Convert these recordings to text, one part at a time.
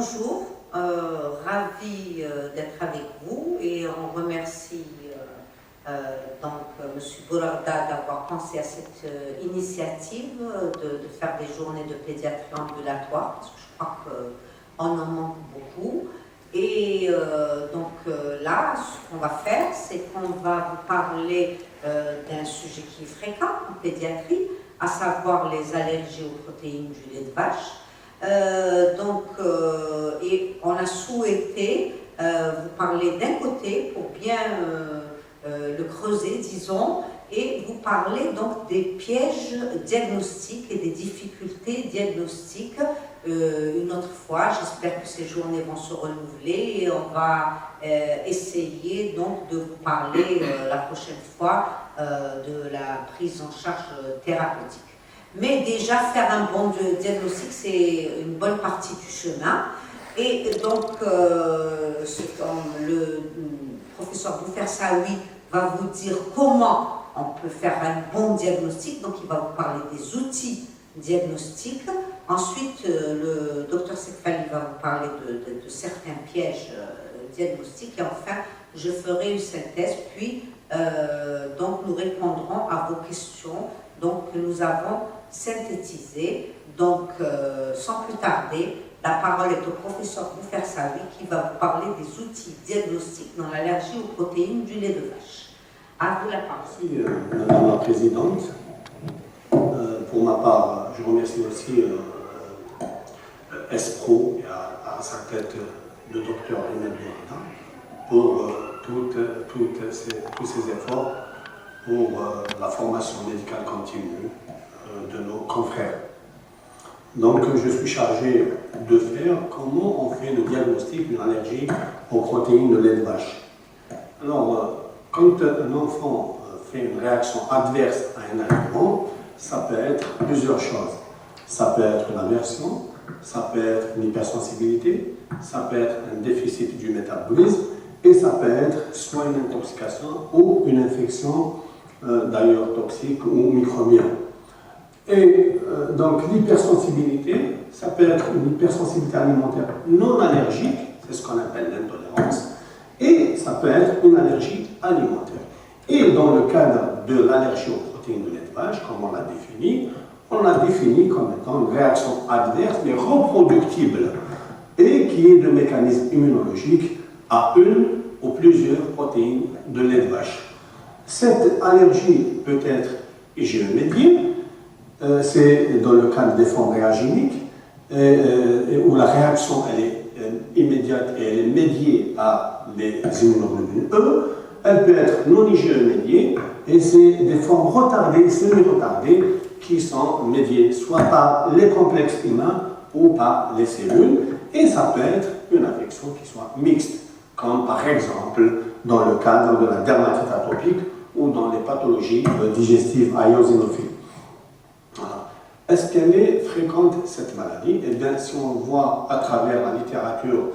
Bonjour, ravi d'être avec vous et on remercie M. Boularda d'avoir pensé à cette initiative de faire des journées de pédiatrie ambulatoire, parce que je crois qu'on en manque beaucoup. Et là, ce qu'on va faire, c'est qu'on va vous parler d'un sujet qui est fréquent en pédiatrie, à savoir les allergies aux protéines du lait de vache. Et on a souhaité vous parler d'un côté pour bien le creuser, disons, et vous parler donc des pièges diagnostiques et des difficultés diagnostiques une autre fois. J'espère que ces journées vont se renouveler et on va essayer donc de vous parler la prochaine fois de la prise en charge thérapeutique. Mais déjà, faire un bon diagnostic, c'est une bonne partie du chemin. Et donc, le professeur Boufersaoui va vous dire comment on peut faire un bon diagnostic. Donc, il va vous parler des outils diagnostiques. Ensuite, le docteur Sekfali va vous parler de certains pièges diagnostiques. Et enfin, je ferai une synthèse, puis donc nous répondrons à vos questions donc, que nous avons synthétisées. Donc, sans plus tarder, la parole est au professeur Boufersaoui qui va vous parler des outils diagnostiques dans l'allergie aux protéines du lait de vache. À vous la parole. Merci, Madame la Présidente. Pour ma part, je remercie aussi ESPRO et à sa tête le docteur Ahmed Boularda pour tous ces efforts pour la formation médicale continue de nos confrères. Donc, je suis chargé de faire comment on fait le diagnostic d'une allergie aux protéines de lait de vache. Alors, quand un enfant fait une réaction adverse à un aliment, ça peut être plusieurs choses. Ça peut être l'aversion, ça peut être une hypersensibilité, ça peut être un déficit du métabolisme, et ça peut être soit une intoxication ou une infection, d'ailleurs toxique ou microbienne. Et donc l'hypersensibilité, ça peut être une hypersensibilité alimentaire non allergique, c'est ce qu'on appelle l'intolérance, et ça peut être une allergie alimentaire. Et dans le cadre de l'allergie aux protéines de lait de vache, comme on l'a défini comme étant une réaction adverse mais reproductible et qui est de mécanisme immunologique à une ou plusieurs protéines de lait de vache. Cette allergie peut être IgE-médiée, c'est dans le cadre des formes réagéniques, où la réaction elle est immédiate et elle est médiée par les immunoglobulines E. Elle peut être non IgE-médiée, et c'est des formes retardées, semi-retardées, qui sont médiées soit par les complexes humains ou par les cellules, et ça peut être une affection qui soit mixte, comme par exemple dans le cadre de la dermatite atopique ou dans les pathologies digestives à eosinophiles. Voilà. Est-ce qu'elle est fréquente, cette maladie? Eh bien, si on voit à travers la littérature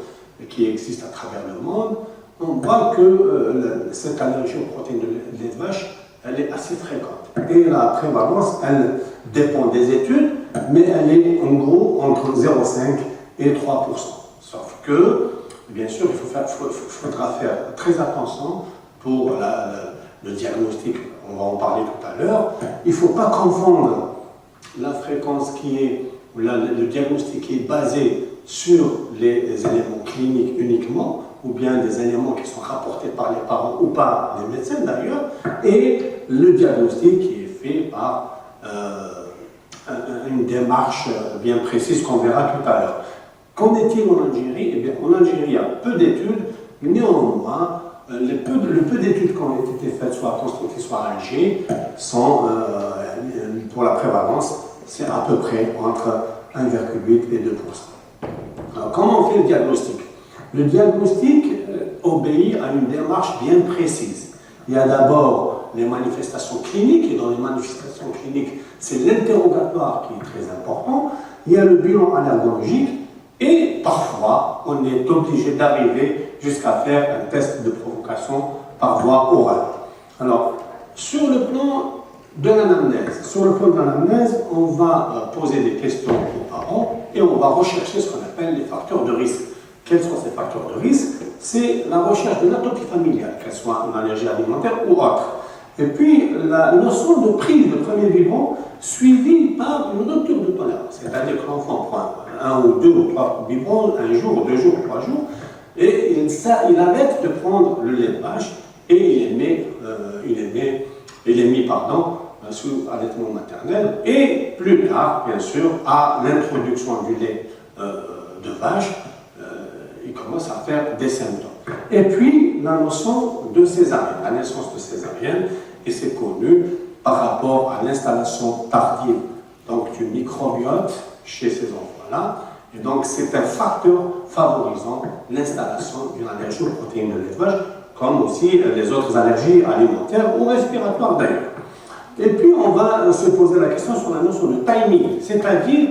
qui existe à travers le monde, on voit que cette allergie aux protéines de lait de vache, elle est assez fréquente. Et la prévalence, elle dépend des études, mais elle est en gros entre 0,5 et 3%. Sauf que, bien sûr, il faudra faire très attention pour le diagnostic. On va en parler tout à l'heure. Il ne faut pas confondre la fréquence qui est, ou le diagnostic qui est basé sur les éléments cliniques uniquement, ou bien des éléments qui sont rapportés par les parents ou par les médecins d'ailleurs, et le diagnostic qui est fait par une démarche bien précise qu'on verra tout à l'heure. Qu'en est-il en Algérie? Eh bien, en Algérie, il y a peu d'études, néanmoins, le peu d'études qui ont été faites, soit à Constantine, soit à Alger, sont, pour la prévalence, c'est à peu près entre 1,8 et 2%. Alors, comment on fait le diagnostic? Le diagnostic obéit à une démarche bien précise. Il y a d'abord les manifestations cliniques, et dans les manifestations cliniques, c'est l'interrogatoire qui est très important. Il y a le bilan allergologique, et parfois, on est obligé d'arriver jusqu'à faire un test de provocation par voie orale. Alors, sur le plan de l'anamnèse, on va poser des questions aux parents, et on va rechercher ce qu'on appelle les facteurs de risque. Quels sont ces facteurs de risque? C'est la recherche de l'atopie familiale, qu'elle soit une allergie alimentaire ou autre. Et puis, la notion de prise de premier biberon suivie par une rupture de tolérance. C'est-à-dire que l'enfant prend 1 ou 2 ou 3 biberons, 1 jour, 2 jours, 3 jours, et il arrête de prendre le lait de vache et il est mis sous allaitement maternel. Et plus tard, bien sûr, à l'introduction du lait de vache, il commence à faire des symptômes. Et puis, la notion de césarienne, la naissance de césarienne, et c'est connu par rapport à l'installation tardive du microbiote chez ces enfants-là. Et donc, c'est un facteur favorisant l'installation d'une allergie aux protéines de lait de vache, comme aussi les autres allergies alimentaires ou respiratoires d'ailleurs. Et puis, on va se poser la question sur la notion de timing, c'est-à-dire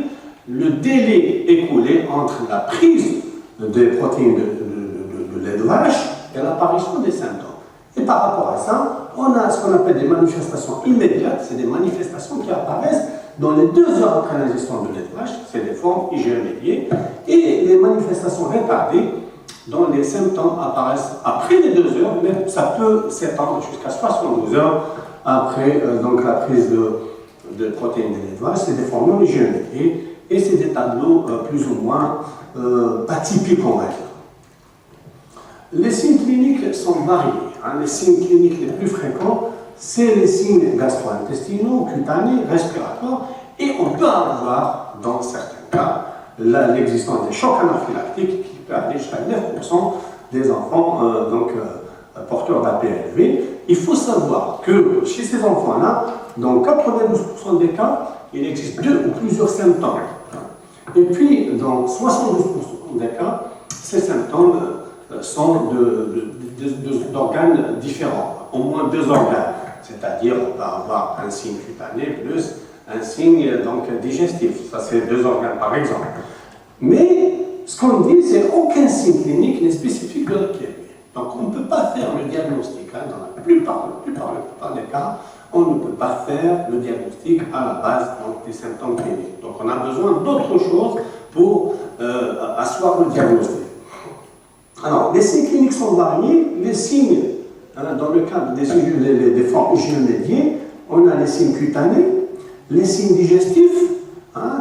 le délai écoulé entre la prise des protéines de lait de vache et l'apparition des symptômes. Et par rapport à ça, on a ce qu'on appelle des manifestations immédiates, c'est des manifestations qui apparaissent dans les 2 heures après l'ingestion de lait de vache, c'est des formes IgE médiées, et les manifestations retardées, dont les symptômes apparaissent après les 2 heures, mais ça peut s'étendre jusqu'à 72 heures après la prise de protéines de lait de vache. C'est des formes non IgE médiées, et c'est des tableaux plus ou moins atypiques, on va dire. Les signes cliniques sont variés. Les signes cliniques les plus fréquents, c'est les signes gastro-intestinaux, cutanés, respiratoires, et on peut avoir, dans certains cas, l'existence des chocs anaphylactiques qui peut aller jusqu'à 9% des enfants porteurs d'APLV. Il faut savoir que chez ces enfants-là, dans 92% des cas, il existe 2 ou plusieurs symptômes. Et puis, dans 72% des cas, ces symptômes sont d'organes différents, au moins 2 organes. C'est-à-dire, on va avoir un signe cutané plus un signe digestif. Ça, c'est 2 organes, par exemple. Mais ce qu'on dit, c'est qu'aucun signe clinique n'est spécifique de la PLV. Donc, on ne peut pas faire le diagnostic. Dans la plupart des cas, on ne peut pas faire le diagnostic à la base des symptômes cliniques. Donc, on a besoin d'autre chose pour asseoir le diagnostic. Alors, les signes cliniques sont variés. Les signes, dans le cadre des formes IgE médiées, on a les signes cutanés, les signes digestifs,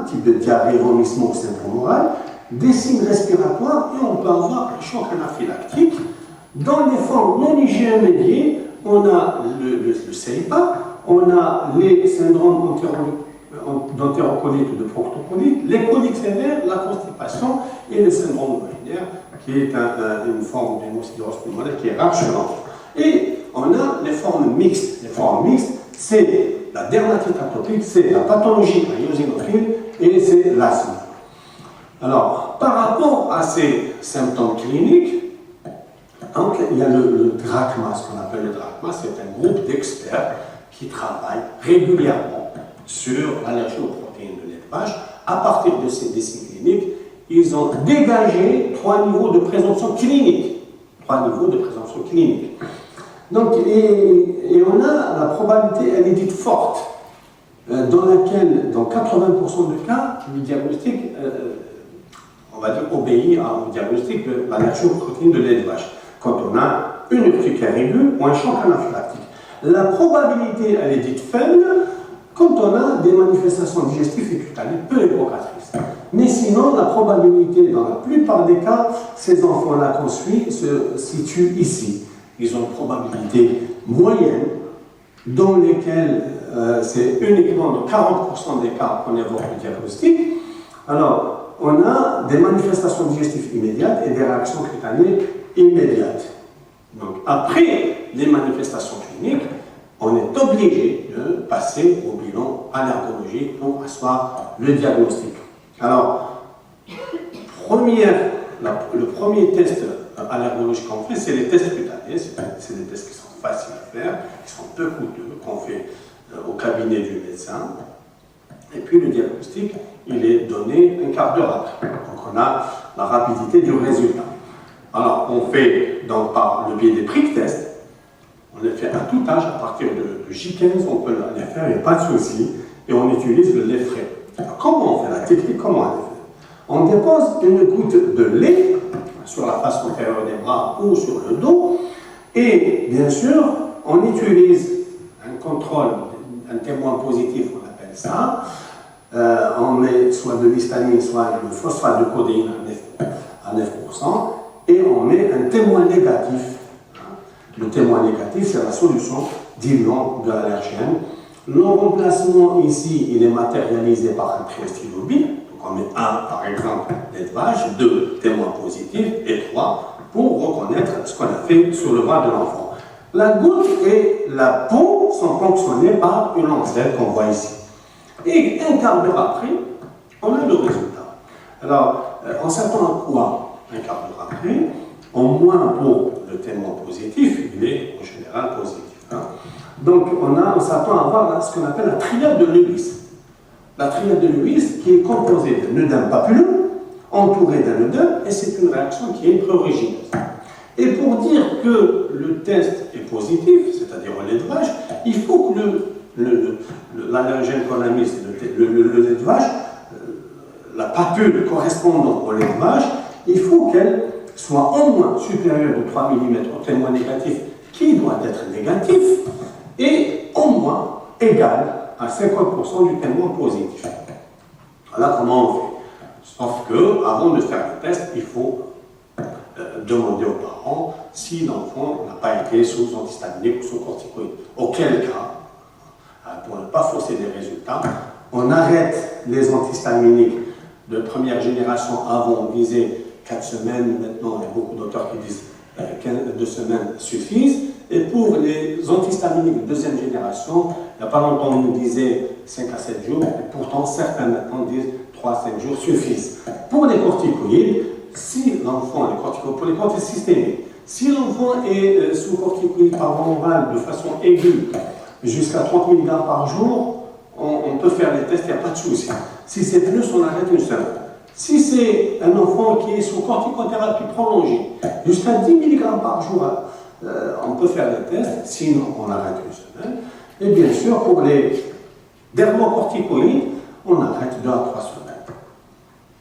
type de diarrhée, vomissement ou syndrome oral, des signes respiratoires, et on peut avoir un choc anaphylactique. Dans les formes non IgE médiées, on a le CEPA, on a les syndromes d'entérocolite ou de proctocolite, les coliques sévères, la constipation et le syndrome urinaire, qui est une forme d'hémocidrose pulmonaire qui est rare chez l'enfant. Et on a les formes mixtes. Les formes mixtes, c'est la dermatite atopique, c'est la pathologie eosinophile et c'est l'asthme. Alors, par rapport à ces symptômes cliniques, donc, il y a le DRACMA, ce qu'on appelle le DRACMA, c'est un groupe d'experts qui travaillent régulièrement sur l'allergie aux protéines de lait de vache. À partir de ces signes cliniques, ils ont dégagé 3 niveaux de présomption clinique. 3 niveaux de présomption clinique. Donc, et on a la probabilité, elle est dite forte, dans laquelle, dans 80% des cas, le diagnostic, on va dire, obéit au diagnostic de l'allergie aux protéines de lait de vache. Quand on a une urticaire aiguë ou un choc anaphylactique. La probabilité, elle est dite faible quand on a des manifestations digestives et cutanées peu évocatrices. Mais sinon, la probabilité, dans la plupart des cas, ces enfants-là qu'on suit se situent ici. Ils ont une probabilité moyenne dans lesquelles c'est uniquement dans 40% des cas qu'on évoque le diagnostic. Alors, on a des manifestations digestives immédiates et des réactions cutanées immédiates. Donc, après les manifestations cliniques, on est obligé de passer au bilan allergologique pour asseoir le diagnostic. Alors, le premier test allergologique qu'on fait, c'est les tests cutanés. C'est des tests qui sont faciles à faire, qui sont peu coûteux, qu'on fait au cabinet du médecin. Et puis le diagnostic, il est donné un quart d'heure après. Donc on a la rapidité du résultat. Alors on fait donc par le biais des prick tests, on les fait à tout âge, à partir de J15, on peut les faire, il n'y a pas de souci, et on utilise le lait frais. Alors, comment on fait la technique, comment on les fait? On dépose une goutte de lait sur la face antérieure des bras ou sur le dos. Et bien sûr, on utilise un contrôle, un témoin positif, on appelle ça. On met soit de l'histamine, soit le phosphate de codéine à 9%, et on met un témoin négatif. Le témoin négatif, c'est la solution diluant de l'allergène. Le remplacement ici, il est matérialisé par un triestylobine. Donc on met 1, par exemple, lait de vache, 2, témoins positifs, et 3, pour reconnaître ce qu'on a fait sur le bras de l'enfant. La goutte et la peau sont ponctionnées par une lancette qu'on voit ici. Et un quart d'heure après, on a le résultat. Alors, on s'attend à quoi un quart d'heure après? Au moins pour le témoin positif, il est en général positif. Donc, on s'attend à avoir ce qu'on appelle la triade de Lewis. La triade de Lewis qui est composée d'un œdème papilleux, entouré d'un œdème, et c'est une réaction qui est prurigineuse. Et pour dire que le test est positif, c'est-à-dire au lait de vache, il faut que l'allergène qu'on a mis, le lait de vache, la papule correspondant au lait de vache, il faut qu'elle soit au moins supérieure de 3 mm au témoin négatif, qui doit être négatif, et au moins égale à 50% du témoin positif. Voilà comment on fait. Sauf que, avant de faire le test, il faut demander aux parents si l'enfant n'a pas été sous antihistaminique ou sous corticoïde. Auquel cas, pour ne pas fausser les résultats, on arrête les antihistaminiques de première génération. Avant, on disait 4 semaines, maintenant il y a beaucoup d'auteurs qui disent 2 semaines suffisent. Et pour les antihistaminiques de deuxième génération, il n'y a pas longtemps on nous disait 5 à 7 jours, et pourtant certains maintenant disent 3 à 5 jours suffisent. Pour les corticoïdes, si l'enfant, pour les corticoïdes systémiques, si l'enfant est sous corticoïdes par voie orale de façon aiguë, jusqu'à 30 mg par jour, on peut faire les tests, il n'y a pas de souci. Si c'est plus, on arrête une semaine. Si c'est un enfant qui est sous corticothérapie prolongée, jusqu'à 10 mg par jour, on peut faire les tests, sinon on arrête une semaine. Et bien sûr, pour les dermocorticoïdes, on arrête 2 à 3 semaines.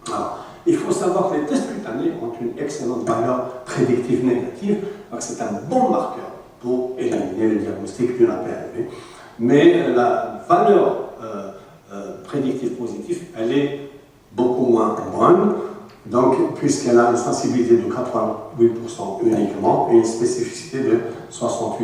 Alors, il faut savoir que les tests cutanés ont une excellente valeur prédictive négative, donc c'est un bon marqueur pour éliminer le diagnostic d'une APLV. Mais la valeur prédictive positive, elle est beaucoup moins bonne, donc, puisqu'elle a une sensibilité de 88% uniquement et une spécificité de 68%.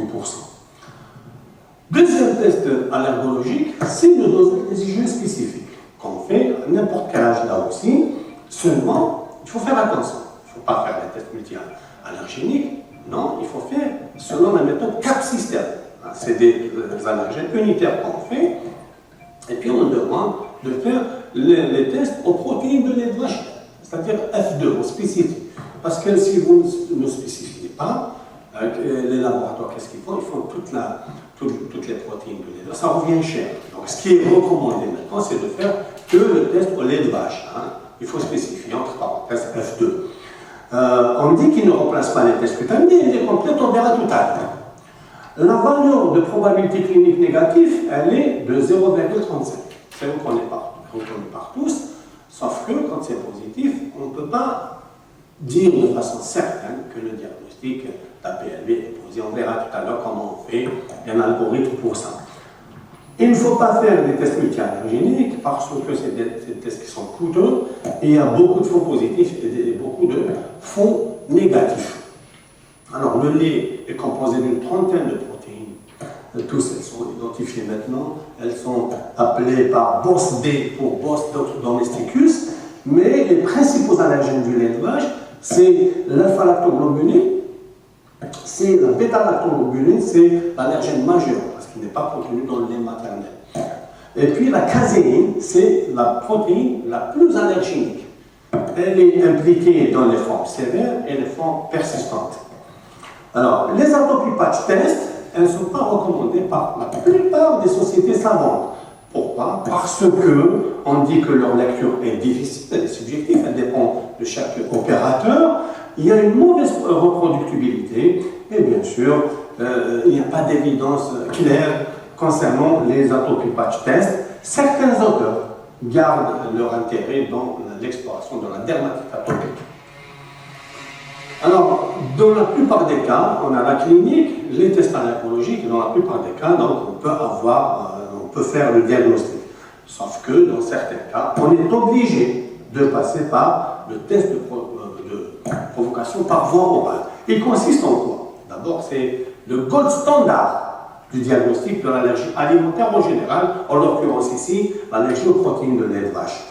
Deuxième test allergologique, c'est le dosage des IgE spécifiques, qu'on fait à n'importe quel âge là aussi. Seulement, il faut faire attention. Il ne faut pas faire des tests multi-allergéniques. Non, il faut faire selon la méthode CAP-système. C'est des allergènes unitaires qu'on fait. Et puis on demande de faire les tests aux protéines de lait de vache, c'est-à-dire F2, spécifique. Parce que si vous ne spécifiez pas, les laboratoires, qu'est-ce qu'ils font? Ils font toutes les protéines de lait de vache. Ça revient cher. Donc ce qui est recommandé maintenant, c'est de faire que le test au lait de vache. Il faut spécifier entre parenthèses F2. On dit qu'il ne remplace pas les tests cutanés, mais il est complet, on verra tout à l'heure. La valeur de probabilité clinique négative, elle est de 0,35. C'est reconnu par tous, sauf que quand c'est positif, on ne peut pas dire de façon certaine que le diagnostic d'APLV est posé. On verra tout à l'heure comment on fait, il y a un algorithme pour ça. Il ne faut pas faire des tests multi-allergéniques parce que c'est des tests qui sont coûteux et il y a beaucoup de faux positifs et beaucoup de faux négatifs. Alors, le lait est composé d'une trentaine de protéines. Tous, elles sont identifiées maintenant. Elles sont appelées par BOS-D pour Bos domesticus. Mais les principaux allergènes du lait de vache, c'est l'alpha-lactoglobuline, c'est la bêta-lactoglobuline, c'est l'allergène majeur, parce qu'il n'est pas contenu dans le lait maternel. Et puis la caséine, c'est la protéine la plus allergénique. Elle est impliquée dans les formes sévères et les formes persistantes. Alors, les atopie patch tests, elles ne sont pas recommandées par la plupart des sociétés savantes. Pourquoi? Parce qu'on dit que leur lecture est difficile, elle est subjective, elle dépend de chaque opérateur. Il y a une mauvaise reproductibilité et bien sûr, il n'y a pas d'évidence claire concernant les atopie patch tests. Certains auteurs gardent leur intérêt dans l'exploration de la dermatite atopique. Alors, dans la plupart des cas, on a la clinique, les tests allergologiques, dans la plupart des cas, donc, on peut faire le diagnostic. Sauf que, dans certains cas, on est obligé de passer par le test de provocation par voie orale. Il consiste en quoi? D'abord, c'est le gold standard du diagnostic de l'allergie alimentaire en général, en l'occurrence ici, l'allergie aux protéines de lait de vache.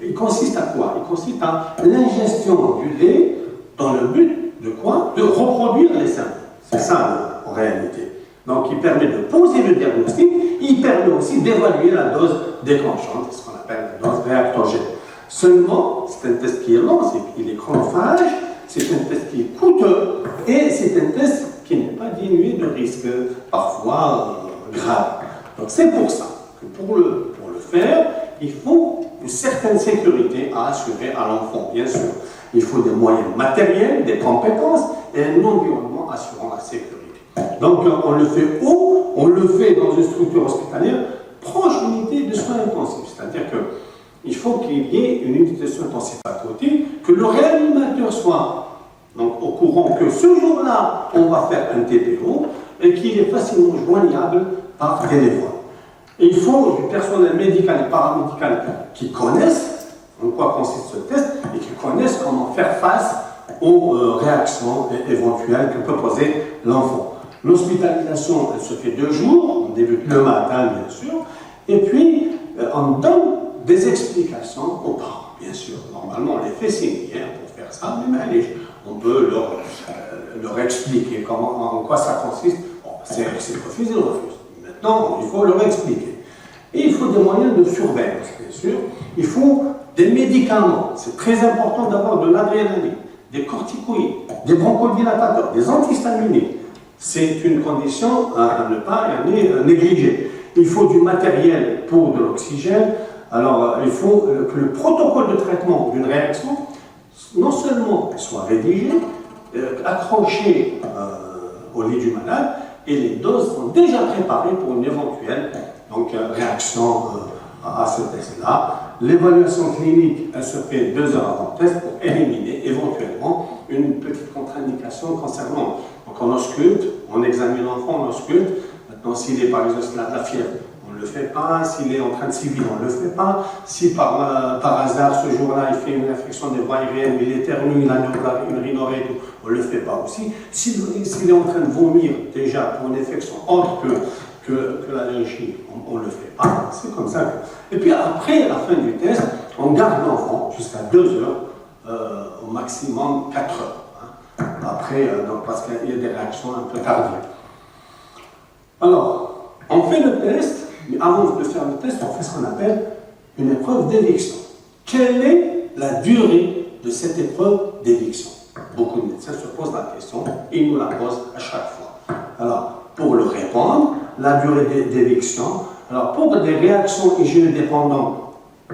Il consiste à quoi? Il consiste à l'ingestion du lait dans le but de quoi? De reproduire les symptômes. C'est ça en réalité. Donc il permet de poser le diagnostic, il permet aussi d'évaluer la dose déclenchante, ce qu'on appelle la dose réactogène. Seulement, c'est un test qui est long, il est chronophage, c'est un test qui est coûteux et c'est un test qui n'est pas dénué de risques parfois graves. Donc c'est pour ça que pour le faire, il faut une certaine sécurité à assurer à l'enfant, bien sûr. Il faut des moyens matériels, des compétences et un environnement assurant la sécurité. Donc on le fait où? On le fait dans une structure hospitalière proche d'unité de soins intensifs. C'est-à-dire qu'il faut qu'il y ait une unité de soins intensifs à côté, que le réanimateur soit donc, au courant que ce jour-là, on va faire un TPO et qu'il est facilement joignable par téléphone. Et il faut du personnel médical et paramédical qui connaissent en quoi consiste ce test et qui connaissent comment faire face aux réactions éventuelles que peut poser l'enfant. L'hospitalisation, elle se fait 2 jours, on débute le matin bien sûr, et puis on donne des explications aux parents, bien sûr. Normalement, on les fait signer pour faire ça, mais allez, on peut leur expliquer en quoi ça consiste. Bon, c'est refusé, ils refusent. Maintenant, il faut leur expliquer. Et il faut des moyens de surveillance, bien sûr. Il faut des médicaments. C'est très important d'avoir de l'adrénaline, des corticoïdes, des bronchodilatateurs, des antihistaminiques. C'est une condition à ne pas négliger. Il faut du matériel pour de l'oxygène. Alors, il faut que le protocole de traitement d'une réaction, non seulement soit rédigé, accroché au lit du malade, et les doses sont déjà préparées pour une éventuelle réaction à ce test-là. L'évaluation clinique, elle se fait 2 heures avant le test pour éliminer éventuellement une petite contre-indication concernant. Donc on ausculte, on examine l'enfant, on ausculte. Maintenant, s'il est par exemple de la fièvre, on ne le fait pas. S'il est en train de civil, on ne le fait pas. Si par hasard, ce jour-là, il fait une infection des voies aériennes, il éternue, il a une rhinorrhée, on ne le fait pas aussi. S'il est en train de vomir déjà pour une infection autre que l'allergie, on ne le fait pas. C'est comme ça. Et puis après, à la fin du test, on garde l'enfant jusqu'à 2 heures, au maximum 4 heures. Après, parce qu'il y a des réactions un peu tardives. Alors, on fait le test, mais avant de faire le test, on fait ce qu'on appelle une épreuve d'éviction. Quelle est la durée de cette épreuve d'éviction? Beaucoup de médecins se posent la question et ils nous la posent à chaque fois. Alors, pour le répondre, la durée d'éviction, alors pour des réactions hygiéno-dépendantes,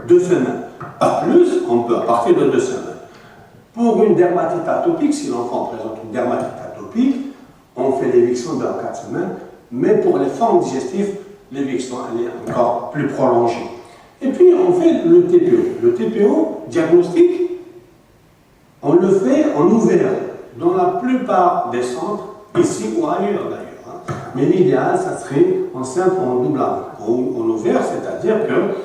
2 semaines, pas plus, on peut à partir de 2 semaines. Pour une dermatite atopique, si l'enfant présente une dermatite atopique, on fait l'éviction dans 4 semaines, mais pour les formes digestives, l'éviction elle est encore plus prolongée. Et puis on fait le TPO. Le TPO diagnostique, on le fait en ouvert dans la plupart des centres, ici ou ailleurs d'ailleurs. Mais l'idéal, ça serait en simple ou en double aveugle. En ouvert, c'est-à-dire que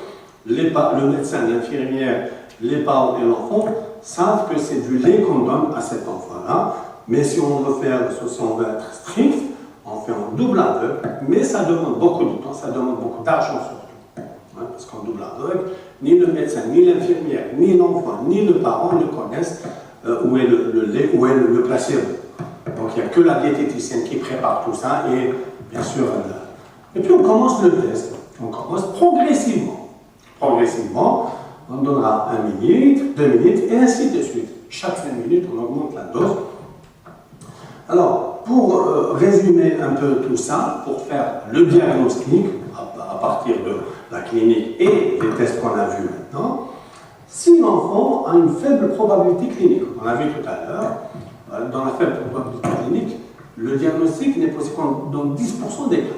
le médecin, l'infirmière, les parents et l'enfant savent que c'est du lait qu'on donne à cet enfant-là. Mais si on veut être strict, on fait en double aveugle, mais ça demande beaucoup de temps, ça demande beaucoup d'argent surtout. Parce qu'en double aveugle, ni le médecin, ni l'infirmière, ni l'enfant, ni le parent ne connaissent où est le lait, où est le placebo. Donc il n'y a que la diététicienne qui prépare tout ça et bien sûr. Et puis on commence le test. On commence progressivement. Progressivement, on donnera 1 minute, 2 minutes et ainsi de suite. Chaque 5 minutes, on augmente la dose. Alors, pour résumer un peu tout ça, pour faire le diagnostic à partir de la clinique et des tests qu'on a vus maintenant, si l'enfant a une faible probabilité clinique, on l'a vu tout à l'heure, dans la faible probabilité clinique, le diagnostic n'est possible dans 10% des cas.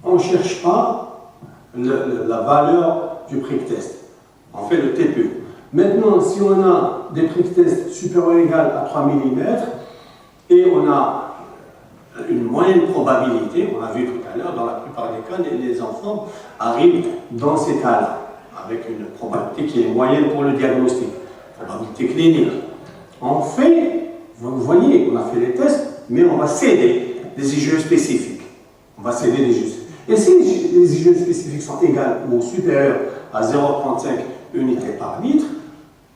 On ne cherche pas la valeur du prick test. On fait le TPO. Maintenant, si on a des prick tests supérieurs ou égaux à 3 mm et on a une moyenne probabilité, on l'a vu tout à l'heure, dans la plupart des cas, les enfants arrivent dans ces cas-là, avec une probabilité qui est moyenne pour le diagnostic, probabilité clinique. On fait, vous voyez, on a fait les tests, mais on va céder des IgE spécifiques. On va céder des IgE. Et si les IgE spécifiques sont égales ou supérieures à 0,35 unités par litre,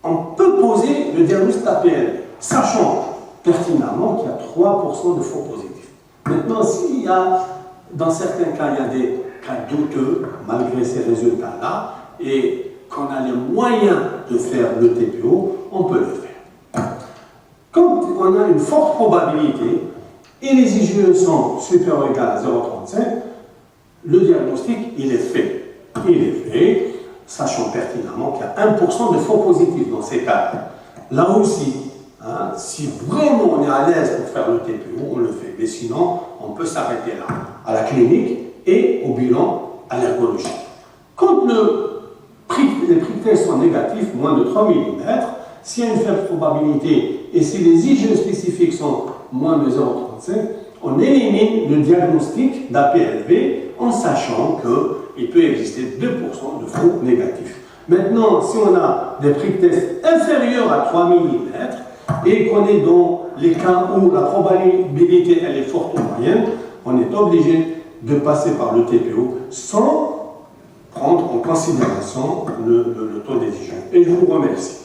on peut poser le diagnostic APL, sachant pertinemment qu'il y a 3% de faux positifs. Maintenant, s'il y a, dans certains cas, il y a des cas douteux, malgré ces résultats-là, et qu'on a les moyens de faire le TPO, on peut le faire. Quand on a une forte probabilité, et les IgE sont supérieurs ou égaux à 0,35, le diagnostic, il est fait. Il est fait, sachant pertinemment qu'il y a 1% de faux positifs dans ces cas. Là aussi, hein, si vraiment on est à l'aise pour faire le TPO, on le fait. Mais sinon, on peut s'arrêter là, à la clinique et au bilan allergologique. Quand les prick tests sont négatifs, moins de 3 mm, s'il y a une faible probabilité et si les IgE spécifiques sont moins de 0,35, on élimine le diagnostic d'APLV en sachant qu'il peut exister 2% de faux négatifs. Maintenant, si on a des prick tests inférieurs à 3 mm et qu'on est dans les cas où la probabilité elle est forte ou moyenne, on est obligé de passer par le TPO sans prendre en considération le taux des IgE. Et je vous remercie.